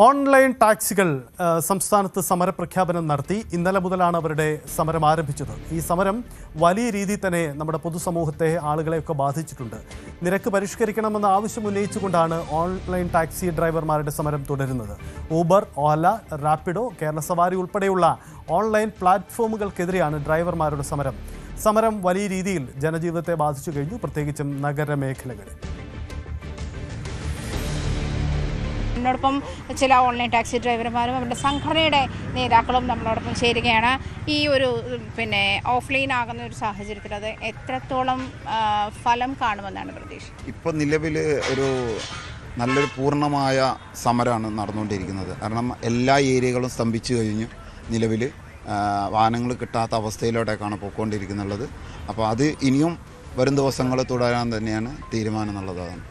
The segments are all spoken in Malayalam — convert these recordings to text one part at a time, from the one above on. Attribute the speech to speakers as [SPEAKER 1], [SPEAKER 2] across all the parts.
[SPEAKER 1] ഓൺലൈൻ ടാക്സികൾ സംസ്ഥാനത്ത് സമരപ്രഖ്യാപനം നടത്തി. ഇന്നലെ മുതലാണ് അവരുടെ സമരം ആരംഭിച്ചത്. ഈ സമരം വലിയ രീതിയിൽ തന്നെ നമ്മുടെ പൊതുസമൂഹത്തെ, ആളുകളെയൊക്കെ ബാധിച്ചിട്ടുണ്ട്. നിരക്ക് പരിഷ്കരിക്കണമെന്ന ആവശ്യം ഉന്നയിച്ചുകൊണ്ടാണ് ഓൺലൈൻ ടാക്സി ഡ്രൈവർമാരുടെ സമരം തുടരുന്നത്. ഊബർ, ഓല, റാപ്പിഡോ, കേരള സവാരി ഉൾപ്പെടെയുള്ള ഓൺലൈൻ പ്ലാറ്റ്ഫോമുകൾക്കെതിരെയാണ് ഡ്രൈവർമാരുടെ സമരം. സമരം വലിയ രീതിയിൽ ജനജീവിതത്തെ ബാധിച്ചു കഴിഞ്ഞു, പ്രത്യേകിച്ചും നഗരമേഖലകളിൽ.
[SPEAKER 2] എന്നോടൊപ്പം ചില ഓൺലൈൻ ടാക്സി ഡ്രൈവർമാരും അവരുടെ സംഘടനയുടെ നേതാക്കളും നമ്മളോടൊപ്പം ചേരുകയാണ്. ഈ ഒരു ഓഫ്ലൈൻ ആകുന്ന ഒരു സാഹചര്യത്തിൽ അത് എത്രത്തോളം ഫലം കാണുമെന്നാണ് പ്രതീക്ഷ?
[SPEAKER 3] ഇപ്പോൾ നിലവിൽ ഒരു നല്ലൊരു പൂർണ്ണമായ സമരമാണ് നടന്നുകൊണ്ടിരിക്കുന്നത്. കാരണം എല്ലാ ഏരിയകളും സ്തംഭിച്ചു കഴിഞ്ഞു. നിലവിൽ വാഹനങ്ങൾ കിട്ടാത്ത അവസ്ഥയിലോട്ടേക്കാണ് പോയിക്കൊണ്ടിരിക്കുന്നുള്ളത്. അപ്പോൾ അത് ഇനിയും വരും ദിവസങ്ങൾ തുടരാൻ തന്നെയാണ് തീരുമാനം എന്നുള്ളതാണ്.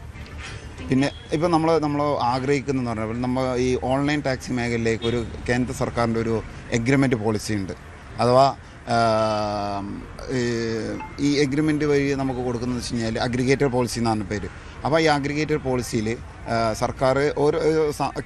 [SPEAKER 3] പിന്നെ ഇപ്പോൾ നമ്മൾ ആഗ്രഹിക്കുന്നതെന്ന് പറഞ്ഞാൽ നമ്മൾ ഈ ഓൺലൈൻ ടാക്സി മേഖലയിലേക്ക് ഒരു കേന്ദ്ര സർക്കാരിൻ്റെ ഒരു എഗ്രിമെൻ്റ് പോളിസി ഉണ്ട്. അഥവാ ഈ എഗ്രിമെൻ്റ് വഴി നമുക്ക് കൊടുക്കുന്നത് വെച്ച് കഴിഞ്ഞാൽ അഗ്രിഗേറ്റർ പോളിസി എന്നാണ് പേര്. അപ്പോൾ ഈ അഗ്രിഗേറ്റർ പോളിസിയിൽ സർക്കാർ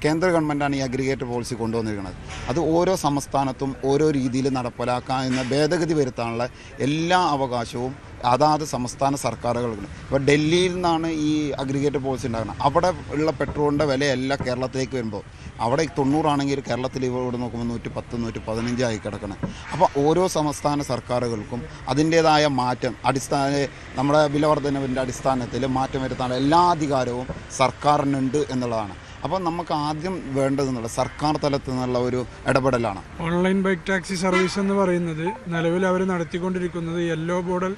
[SPEAKER 3] കേന്ദ്ര ഗവൺമെൻറ്റാണ് ഈ അഗ്രിഗേറ്റർ പോളിസി കൊണ്ടുവന്നിരിക്കുന്നത്. അത് ഓരോ സംസ്ഥാനത്തും ഓരോ രീതിയിൽ നടപ്പിലാക്കാൻ എന്ന ഭേദഗതി വരുത്താനുള്ള എല്ലാ അവകാശവും അതാത് സംസ്ഥാന സർക്കാരുകൾക്കുണ്ട്. ഇപ്പോൾ ഡൽഹിയിൽ നിന്നാണ് ഈ അഗ്രിഗേറ്റർ പോളിസി ഉണ്ടാകുന്നത്. അവിടെ ഉള്ള പെട്രോളിൻ്റെ വിലയെല്ലാം കേരളത്തിലേക്ക് വരുമ്പോൾ അവിടെ 90 ആണെങ്കിൽ കേരളത്തിൽ ഇവിടെ നോക്കുമ്പോൾ 110, 115 ആയി കിടക്കണം. അപ്പോൾ ഓരോ സംസ്ഥാന സർക്കാരുകൾക്കും അതിൻ്റേതായ മാറ്റം നമ്മുടെ വിലവർദ്ധനവിൻ്റെ അടിസ്ഥാനത്തിൽ മാറ്റം വരുത്താനുള്ള എല്ലാ അധികാരവും സർക്കാരിനുണ്ട് എന്നുള്ളതാണ്. അപ്പോൾ നമുക്ക് ആദ്യം വേണ്ടതെന്നുള്ള സർക്കാർ തലത്തിൽ നിന്നുള്ള ഒരു ഇടപെടലാണ്.
[SPEAKER 4] ഓൺലൈൻ ബൈക്ക് ടാക്സി സർവീസ് എന്ന് പറയുന്നത് നിലവിൽ അവർ നടത്തിക്കൊണ്ടിരിക്കുന്നത് യെല്ലോ ബോർഡർ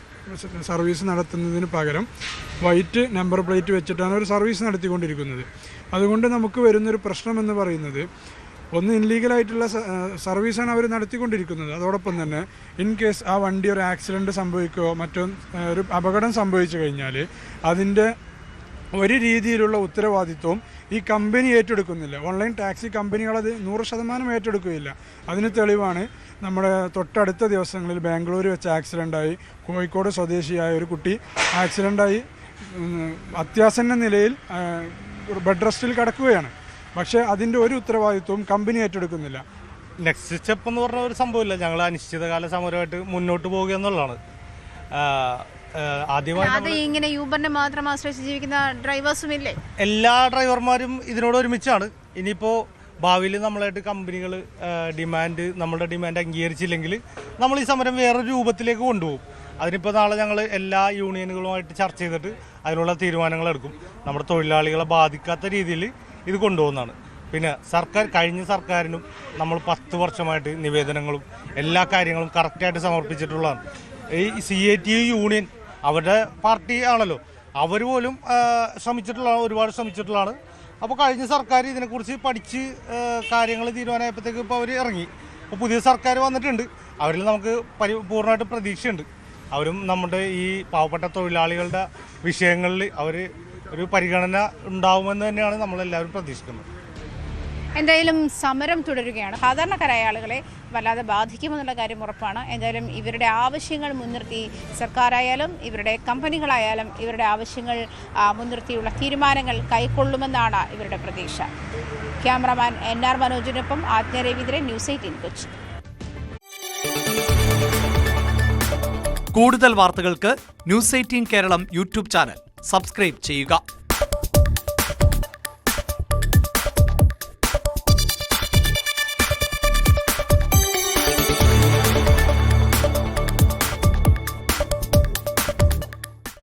[SPEAKER 4] സർവീസ് നടത്തുന്നതിന് പകരം വൈറ്റ് നമ്പർ പ്ലേറ്റ് വെച്ചിട്ടാണ് ഒരു സർവീസ് നടത്തിക്കൊണ്ടിരിക്കുന്നത്. അതുകൊണ്ട് നമുക്ക് വരുന്നൊരു പ്രശ്നം എന്ന് പറയുന്നത്, ഒന്ന് ഇൻലീഗലായിട്ടുള്ള സർവീസാണ് അവർ നടത്തിക്കൊണ്ടിരിക്കുന്നത്. അതോടൊപ്പം തന്നെ ഇൻ കേസ് ആ വണ്ടി ഒരു ആക്സിഡൻറ്റ് സംഭവിക്കുകയോ മറ്റോ ഒരു അപകടം സംഭവിച്ചു കഴിഞ്ഞാൽ അതിൻ്റെ ഒരു രീതിയിലുള്ള ഉത്തരവാദിത്വവും ഈ കമ്പനി ഏറ്റെടുക്കുന്നില്ല. ഓൺലൈൻ ടാക്സി കമ്പനികൾ അത് 100% ഏറ്റെടുക്കുകയില്ല. അതിന് തെളിവാണ് നമ്മുടെ തൊട്ടടുത്ത ദിവസങ്ങളിൽ ബാംഗ്ലൂർ വെച്ച് ആക്സിഡൻ്റായി കോഴിക്കോട് സ്വദേശിയായ ഒരു കുട്ടി ആക്സിഡൻ്റായി അത്യാസന്ന നിലയിൽ ബെഡ് റെസ്റ്റിൽ കിടക്കുകയാണ്. പക്ഷേ അതിൻ്റെ ഒരു ഉത്തരവാദിത്വവും കമ്പനി ഏറ്റെടുക്കുന്നില്ല.
[SPEAKER 5] നെക്സ്റ്റ് സ്റ്റെപ്പ് എന്ന് പറഞ്ഞ ഒരു സംഭവമില്ല. ഞങ്ങൾ അനിശ്ചിതകാല സമരമായിട്ട് മുന്നോട്ട് പോകുക എന്നുള്ളതാണ്.
[SPEAKER 2] ആദ്യമായി ഇങ്ങനെ യൂബറിനെ മാത്രം ആശ്രയിച്ച് ജീവിക്കുന്ന ഡ്രൈവേഴ്സും ഇല്ലേ?
[SPEAKER 5] എല്ലാ ഡ്രൈവർമാരും ഇതിനോട് ഒരുമിച്ചാണ്. ഇനിയിപ്പോൾ ഭാവിയിൽ നമ്മളായിട്ട് കമ്പനികൾ നമ്മളുടെ ഡിമാൻഡ് അംഗീകരിച്ചില്ലെങ്കിൽ നമ്മൾ ഈ സമരം വേറൊരു രൂപത്തിലേക്ക് കൊണ്ടുപോകും. അതിനിപ്പോൾ നാളെ ഞങ്ങൾ എല്ലാ യൂണിയനുകളുമായിട്ട് ചർച്ച ചെയ്തിട്ട് അതിനുള്ള തീരുമാനങ്ങൾ എടുക്കും. നമ്മുടെ തൊഴിലാളികളെ ബാധിക്കാത്ത രീതിയിൽ ഇത് കൊണ്ടുപോകുന്നതാണ്. പിന്നെ കഴിഞ്ഞ സർക്കാരിനും നമ്മൾ 10 വർഷമായിട്ട് നിവേദനങ്ങളും എല്ലാ കാര്യങ്ങളും കറക്റ്റായിട്ട് സമർപ്പിച്ചിട്ടുള്ളതാണ്. ഈ CATU യൂണിയൻ അവരുടെ പാർട്ടി ആണല്ലോ, അവർ പോലും ഒരുപാട് ശ്രമിച്ചിട്ടുള്ളതാണ്. അപ്പോൾ കഴിഞ്ഞ സർക്കാർ ഇതിനെക്കുറിച്ച് പഠിച്ച് കാര്യങ്ങൾ തീരുമാനമായപ്പോഴത്തേക്ക് ഇപ്പോൾ അവർ ഇറങ്ങി. ഇപ്പോൾ പുതിയ സർക്കാർ വന്നിട്ടുണ്ട്. അവരിൽ നമുക്ക് പൂർണ്ണമായിട്ട് പ്രതീക്ഷയുണ്ട്. അവരും നമ്മുടെ ഈ പാവപ്പെട്ട തൊഴിലാളികളുടെ വിഷയങ്ങളിൽ അവർ ഒരു പരിഗണന ഉണ്ടാവുമെന്ന് തന്നെയാണ് നമ്മളെല്ലാവരും പ്രതീക്ഷിക്കുന്നത്.
[SPEAKER 2] എന്തായാലും സമരം തുടരുകയാണ്. സാധാരണക്കാരായ ആളുകളെ വല്ലാതെ ബാധിക്കുമെന്നുള്ള കാര്യം ഉറപ്പാണ്. എന്തായാലും ഇവരുടെ ആവശ്യങ്ങൾ മുൻനിർത്തി സർക്കാരായാലും ഇവരുടെ കമ്പനികളായാലും ഇവരുടെ ആവശ്യങ്ങൾ മുൻനിർത്തിയുള്ള തീരുമാനങ്ങൾ കൈക്കൊള്ളുമെന്നാണ് ഇവരുടെ പ്രതീക്ഷ. ക്യാമറാമാൻ NR മനോജിനൊപ്പം ആജ്ഞ രവീന്ദ്രൻ, ന്യൂസ് 18 കൊച്ചി.
[SPEAKER 6] കൂടുതൽ വാർത്തകൾക്ക് news 18 Keralam YouTube channel subscribe ചെയ്യുക.